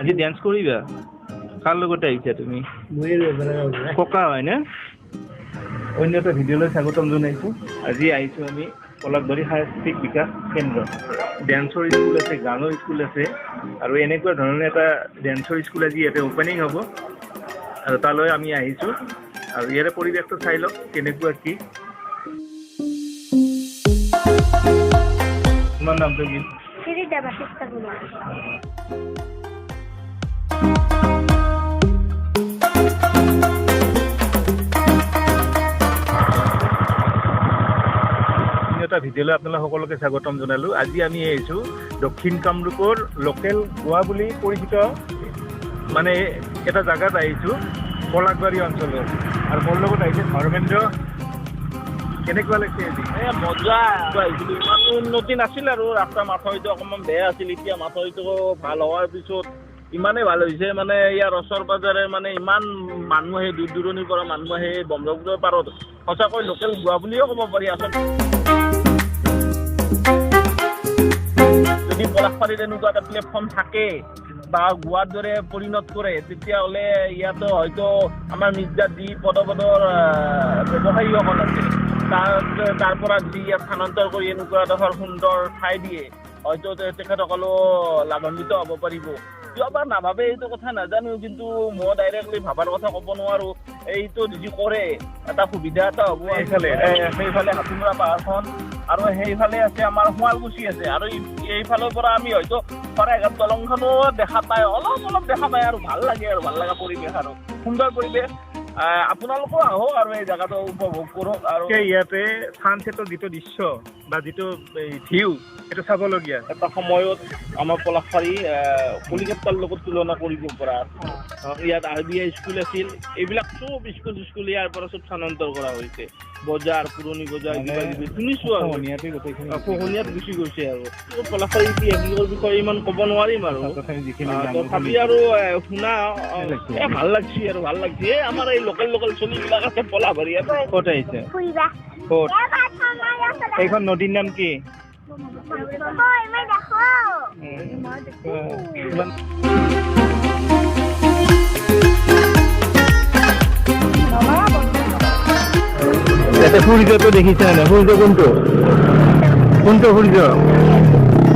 আজি ডেন্স কৰিবা কাৰ লগত আহিছা তুমি ককা হয় না অন্য এটা ভিডিঅ'লৈ স্বাগতম জনাইছোঁ আজি আহিছোঁ আমি পলাশবাৰী সাংস্কৃতিক বিকাশ কেন্দ্ৰ ডেন্সৰ স্কুল আছে গানৰ স্কুল আছে আৰু এনেকুৱা ধৰণৰ এটা ডেন্সৰ স্কুল আজি ইয়াতে অ'পেনিং হ'ব আৰু তালৈ আমি আহিছোঁ আৰু ইয়াৰে পৰিৱেশটো চাই লওক কেনেকুৱা কি তোমাৰ নামটো কি এটা ভিডিঅ'লৈ আপোনালোক সকলোকে স্বাগতম জনালোঁ আজি আমি আহিছোঁ দক্ষিণ কামৰূপৰ লোকেল গোৱা বুলি পৰিচিত মানে এটা জেগাত আহিছোঁ পলাশবাৰী অঞ্চলত আৰু মোৰ লগত আহিছে ধৰ্মেন্দ্ৰ কেনেকুৱা লাগিছে মজা আহিছিলোঁ ইমান উন্নতি নাছিল আৰু ৰাস্তা মাথাউৰিটো অকণমান বেয়া আছিল এতিয়া মাথাউৰিটো ভাল হোৱাৰ পিছত ইমানেই ভাল হৈছে মানে ইয়াৰ ওচৰ পাজৰে মানে ইমান মানুহ আহে দূৰ দূৰণিৰ পৰা মানুহ আহে ব্ৰহ্মপুত্ৰৰ পাৰত সঁচাকৈ লোকেল গোৱা বুলিও ক'ব পাৰি আচলতে যদি পলাশবাৰীত এনেকুৱা এটা প্লেটফৰ্ম থাকে বা গোৱাৰ দৰে পৰিণত কৰে তেতিয়াহ'লে ইয়াতো হয়তো আমাৰ মিৰ্জাৰ যি পদপদৰ ব্যৱসায়ীসকল আছে তাৰ পৰা যি ইয়াত স্থানান্তৰ কৰি এনেকুৱা এডোখৰ সুন্দৰ ঠাই দিয়ে হয়তো তেখেতসকলো লাভান্বিত হ'ব পাৰিব কিয় বা নাভাবে এইটো কথা নাজানো কিন্তু মই ডাইৰেক্টলি ভাবাৰ কথা ক'ব নোৱাৰোঁ এইটো যি কৰে এটা সুবিধা এটা হ'ব সেইফালে হাতিমৰা পাহাৰখন আৰু সেইফালে আছে আমাৰ শুৱালকুছি আছে আৰু এইফালৰ পৰা আমি হয়তো শৰাইঘাট দলংখনো দেখা পায় অলপ দেখা পায় আৰু ভাল লাগে আৰু ভাল লগা পৰিৱেশ আৰু সুন্দৰ পৰিৱেশ আপোনালোকো আহক আৰু এই জেগাটো উপভোগ কৰক আৰু ইয়াতে ছানছেটৰ যিটো দৃশ্য বা যিটো ভিউ সেইটো চাবলগীয়া এটা সময়ত আমাৰ পলাশবাৰী কলিকতাৰ লগত তুলনা কৰিব পৰা ইয়াত RBI স্কুল আছিল এইবিলাক চব স্কুল ইয়াৰ পৰা চব স্থানান্তৰ কৰা হৈছে বজাৰ পুৰণি বজাৰ কিবা কিবি শুনিছোঁ আৰু পোহনীয়াত গুচি গৈছে আৰু পলাশবাৰী ইতিহাসৰ বিষয়ে ইমান ক'ব নোৱাৰিম আৰু তথাপি আৰু শুনা ভাল লাগছে আৰু ভাল লাগছে আমাৰ এই লোকেল চলিবিলাক আছে পলাশবাৰী ক'ত আহিছে ক'ত এইখন নদীৰ নাম কি ইয়াতে সূৰ্যটো দেখিছে নে সূৰ্য কোনটো সূৰ্য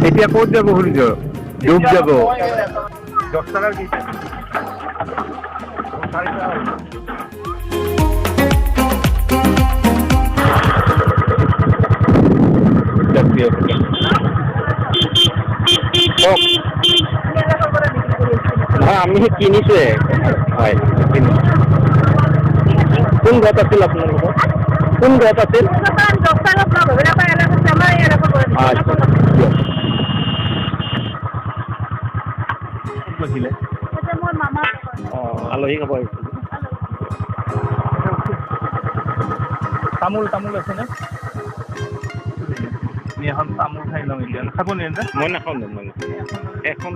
এতিয়া ক'ত যাব সূৰ্য ডুব যাব 10 টকাৰ কি আমি কিনিছোৱে হয় কোন ঘৰত আছিল আপোনালোকৰ কোন ঘৰত আছিল আলহী খাব আহিছিল তামোল আছে নে এখন তামোল খাই লওঁ এতিয়া খাব নে মই নাখাওঁ এখন